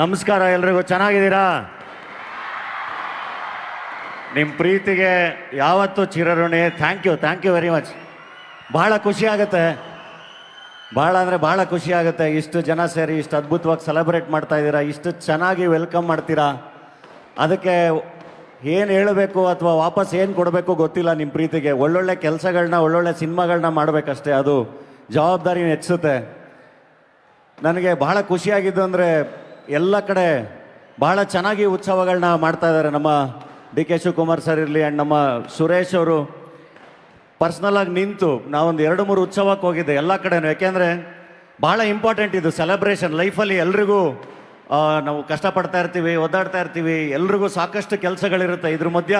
ನಮಸ್ಕಾರ ಎಲ್ರಿಗೂ, ಚೆನ್ನಾಗಿದ್ದೀರಾ? ನಿಮ್ಮ ಪ್ರೀತಿಗೆ ಯಾವತ್ತೂ ಚಿರಋಣಿ. Thank you very much. ಭಾಳ ಖುಷಿ ಆಗುತ್ತೆ, ಭಾಳ ಅಂದರೆ ಭಾಳ ಖುಷಿ ಆಗುತ್ತೆ. ಇಷ್ಟು ಜನ ಸೇರಿ ಇಷ್ಟು ಅದ್ಭುತವಾಗಿ ಸೆಲೆಬ್ರೇಟ್ ಮಾಡ್ತಾ ಇದ್ದೀರಾ, ಇಷ್ಟು ಚೆನ್ನಾಗಿ ವೆಲ್ಕಮ್ ಮಾಡ್ತೀರಾ. ಅದಕ್ಕೆ ಏನು ಹೇಳಬೇಕು ಅಥವಾ ವಾಪಸ್ ಏನು ಕೊಡಬೇಕು ಗೊತ್ತಿಲ್ಲ. ನಿಮ್ಮ ಪ್ರೀತಿಗೆ ಒಳ್ಳೊಳ್ಳೆ ಕೆಲಸಗಳನ್ನ, ಒಳ್ಳೊಳ್ಳೆ ಸಿನಿಮಾಗಳನ್ನ ಮಾಡಬೇಕಷ್ಟೇ, ಅದು ಜವಾಬ್ದಾರಿ ಹೆಚ್ಚುತ್ತೆ. ನನಗೆ ಭಾಳ ಖುಷಿಯಾಗಿದ್ದು ಅಂದರೆ ಎಲ್ಲ ಕಡೆ ಭಾಳ ಚೆನ್ನಾಗಿ ಉತ್ಸವಗಳನ್ನ ಮಾಡ್ತಾ ಇದ್ದಾರೆ. ನಮ್ಮ ಡಿ ಕೆ ಶಿವಕುಮಾರ್ ಸರ್ ಇರಲಿ ಆ್ಯಂಡ್ ನಮ್ಮ ಸುರೇಶ್ ಅವರು ಪರ್ಸ್ನಲಾಗಿ ನಿಂತು ನಾವೊಂದು 2-3 ಉತ್ಸವಕ್ಕೆ ಹೋಗಿದ್ದೆ ಎಲ್ಲ ಕಡೆನೂ. ಯಾಕೆಂದರೆ ಭಾಳ ಇಂಪಾರ್ಟೆಂಟ್ ಇದು ಸೆಲೆಬ್ರೇಷನ್ ಲೈಫಲ್ಲಿ. ಎಲ್ರಿಗೂ ನಾವು ಕಷ್ಟಪಡ್ತಾ ಇರ್ತೀವಿ, ಒದ್ದಾಡ್ತಾ ಇರ್ತೀವಿ, ಎಲ್ರಿಗೂ ಸಾಕಷ್ಟು ಕೆಲಸಗಳಿರುತ್ತೆ. ಇದ್ರ ಮಧ್ಯ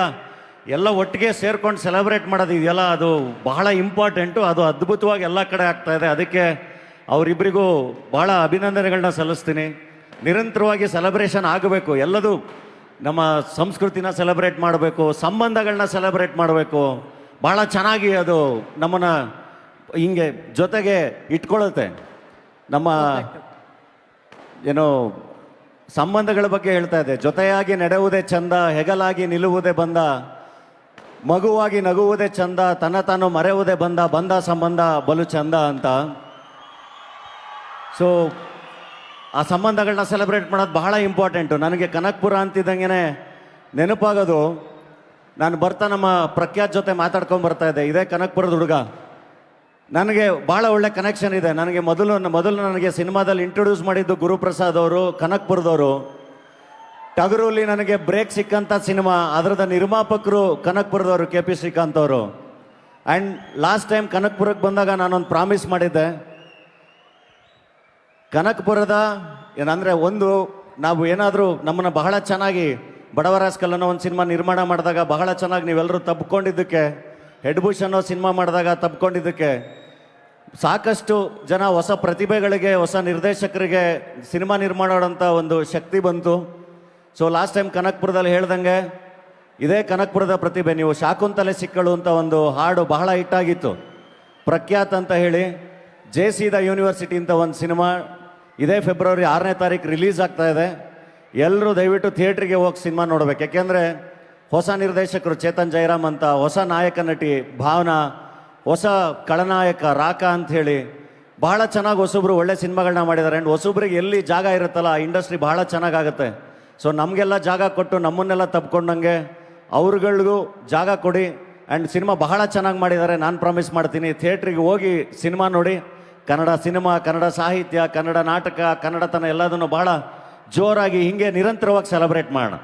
ಎಲ್ಲ ಒಟ್ಟಿಗೆ ಸೇರ್ಕೊಂಡು ಸೆಲೆಬ್ರೇಟ್ ಮಾಡೋದು ಇದೆಯಲ್ಲ, ಅದು ಬಹಳ ಇಂಪಾರ್ಟೆಂಟು. ಅದು ಅದ್ಭುತವಾಗಿ ಎಲ್ಲ ಕಡೆ ಆಗ್ತಾಯಿದೆ. ಅದಕ್ಕೆ ಅವರಿಬ್ಬರಿಗೂ ಭಾಳ ಅಭಿನಂದನೆಗಳನ್ನ ಸಲ್ಲಿಸ್ತೀನಿ. ನಿರಂತರವಾಗಿ ಸೆಲೆಬ್ರೇಷನ್ ಆಗಬೇಕು. ಎಲ್ಲದೂ ನಮ್ಮ ಸಂಸ್ಕೃತಿನ ಸೆಲೆಬ್ರೇಟ್ ಮಾಡಬೇಕು, ಸಂಬಂಧಗಳನ್ನ ಸೆಲೆಬ್ರೇಟ್ ಮಾಡಬೇಕು. ಭಾಳ ಚೆನ್ನಾಗಿ ಅದು ನಮ್ಮನ್ನು ಹಿಂಗೆ ಜೊತೆಗೆ ಇಟ್ಕೊಳ್ಳುತ್ತೆ. ನಮ್ಮ ಏನೋ ಸಂಬಂಧಗಳ ಬಗ್ಗೆ ಹೇಳ್ತಾ ಇದೆ. ಜೊತೆಯಾಗಿ ನಡೆಯುವುದೇ ಚಂದ, ಹೆಗಲಾಗಿ ನಿಲ್ಲುವುದೇ ಬಂದ, ಮಗುವಾಗಿ ನಗುವುದೇ ಚಂದ, ತನ್ನ ತಾನು ಮರೆಯುವುದೇ ಬಂದ ಸಂಬಂಧ ಬಲು ಚಂದ ಅಂತ. ಸೊ ಆ ಸಂಬಂಧಗಳನ್ನ ಸೆಲೆಬ್ರೇಟ್ ಮಾಡೋದು ಬಹಳ ಇಂಪಾರ್ಟೆಂಟು. ನನಗೆ ಕನಕಪುರ ಅಂತಿದ್ದಂಗೆ ನೆನಪಾಗೋದು, ನಾನು ಬರ್ತಾ ನಮ್ಮ ಪ್ರಖ್ಯಾತ್ ಜೊತೆ ಮಾತಾಡ್ಕೊಂಡು ಬರ್ತಾ ಇದ್ದೆ. ಇದೇ ಕನಕಪುರದ ಹುಡುಗ. ನನಗೆ ಭಾಳ ಒಳ್ಳೆ ಕನೆಕ್ಷನ್ ಇದೆ. ನನಗೆ ಮೊದಲು ನನಗೆ ಸಿನಿಮಾದಲ್ಲಿ ಇಂಟ್ರೊಡ್ಯೂಸ್ ಮಾಡಿದ್ದು ಗುರುಪ್ರಸಾದ್ ಅವರು, ಕನಕಪುರದವರು. ಟಗರಲ್ಲಿ ನನಗೆ ಬ್ರೇಕ್ ಸಿಕ್ಕಂಥ ಸಿನಿಮಾ, ಅದರದ ನಿರ್ಮಾಪಕರು ಕನಕಪುರದವರು, ಕೆ ಪಿ ಶ್ರೀಕಾಂತ್ ಅವರು. ಆ್ಯಂಡ್ ಲಾಸ್ಟ್ ಟೈಮ್ ಕನಕಪುರಕ್ಕೆ ಬಂದಾಗ ನಾನೊಂದು ಪ್ರಾಮಿಸ್ ಮಾಡಿದ್ದೆ. ಕನಕಪುರದ ಏನಂದರೆ, ಒಂದು ನಾವು ಏನಾದರೂ ನಮ್ಮನ್ನು ಬಹಳ ಚೆನ್ನಾಗಿ ಬಡವರಾಸ್ಕಲ್ ಅನ್ನೋ ಒಂದು ಸಿನಿಮಾ ನಿರ್ಮಾಣ ಮಾಡಿದಾಗ ಬಹಳ ಚೆನ್ನಾಗಿ ನೀವೆಲ್ಲರೂ ತಬ್ಕೊಂಡಿದ್ದಕ್ಕೆ, ಹೆಡ್ ಬುಷ್ ಅನ್ನೋ ಸಿನಿಮಾ ಮಾಡಿದಾಗ ತಬ್ಕೊಂಡಿದ್ದಕ್ಕೆ ಸಾಕಷ್ಟು ಜನ ಹೊಸ ಪ್ರತಿಭೆಗಳಿಗೆ, ಹೊಸ ನಿರ್ದೇಶಕರಿಗೆ ಸಿನಿಮಾ ನಿರ್ಮಾಣ ಮಾಡೋಂಥ ಒಂದು ಶಕ್ತಿ ಬಂತು. ಸೊ ಲಾಸ್ಟ್ ಟೈಮ್ ಕನಕಪುರದಲ್ಲಿ ಹೇಳ್ದಂಗೆ, ಇದೇ ಕನಕಪುರದ ಪ್ರತಿಭೆ. ನೀವು ಶಾಕುಂತಲೆ ಸಿಕ್ಕಳು ಅಂತ ಒಂದು ಹಾಡು ಬಹಳ ಹಿಟ್ಟಾಗಿತ್ತು, ಪ್ರಖ್ಯಾತ್ ಅಂತ ಹೇಳಿ. JC ದ ಯೂನಿವರ್ಸಿಟಿ ಅಂತ ಒಂದು ಸಿನಿಮಾ ಇದೇ ಫೆಬ್ರವರಿ 6ನೇ ತಾರೀಕು ರಿಲೀಸ್ ಆಗ್ತಾ ಇದೆ. ಎಲ್ಲರೂ ದಯವಿಟ್ಟು ಥಿಯೇಟ್ರಿಗೆ ಹೋಗಿ ಸಿನಿಮಾ ನೋಡ್ಬೇಕು. ಯಾಕೆಂದರೆ ಹೊಸ ನಿರ್ದೇಶಕರು ಚೇತನ್ ಜಯರಾಮ್ ಅಂತ, ಹೊಸ ನಾಯಕ ನಟಿ ಭಾವನಾ, ಹೊಸ ಖಳನಾಯಕ ರಾಕ ಅಂಥೇಳಿ ಭಾಳ ಚೆನ್ನಾಗಿ ಹೊಸಬ್ರು ಒಳ್ಳೆ ಸಿನಿಮಾಗಳನ್ನ ಮಾಡಿದ್ದಾರೆ. ಆ್ಯಂಡ್ ಹೊಸಬ್ರಿಗೆ ಎಲ್ಲಿ ಜಾಗ ಇರುತ್ತಲ್ಲ, ಆ ಇಂಡಸ್ಟ್ರಿ ಭಾಳ ಚೆನ್ನಾಗಾಗುತ್ತೆ. ಸೊ ನಮಗೆಲ್ಲ ಜಾಗ ಕೊಟ್ಟು ನಮ್ಮನ್ನೆಲ್ಲ ತಪ್ಕೊಂಡಂಗೆ ಅವ್ರುಗಳಿಗೂ ಜಾಗ ಕೊಡಿ. ಆ್ಯಂಡ್ ಸಿನಿಮಾ ಬಹಳ ಚೆನ್ನಾಗಿ ಮಾಡಿದ್ದಾರೆ. ನಾನು ಪ್ರಾಮಿಸ್ ಮಾಡ್ತೀನಿ, ಥಿಯೇಟ್ರಿಗೆ ಹೋಗಿ ಸಿನಿಮಾ ನೋಡಿ. ಕನ್ನಡ ಸಿನಿಮಾ, ಕನ್ನಡ ಸಾಹಿತ್ಯ, ಕನ್ನಡ ನಾಟಕ, ಕನ್ನಡತನ ಎಲ್ಲದನ್ನು ಭಾಳ ಜೋರಾಗಿ ಹಿಂಗೆ ನಿರಂತರವಾಗಿ ಸೆಲೆಬ್ರೇಟ್ ಮಾಡೋಣ.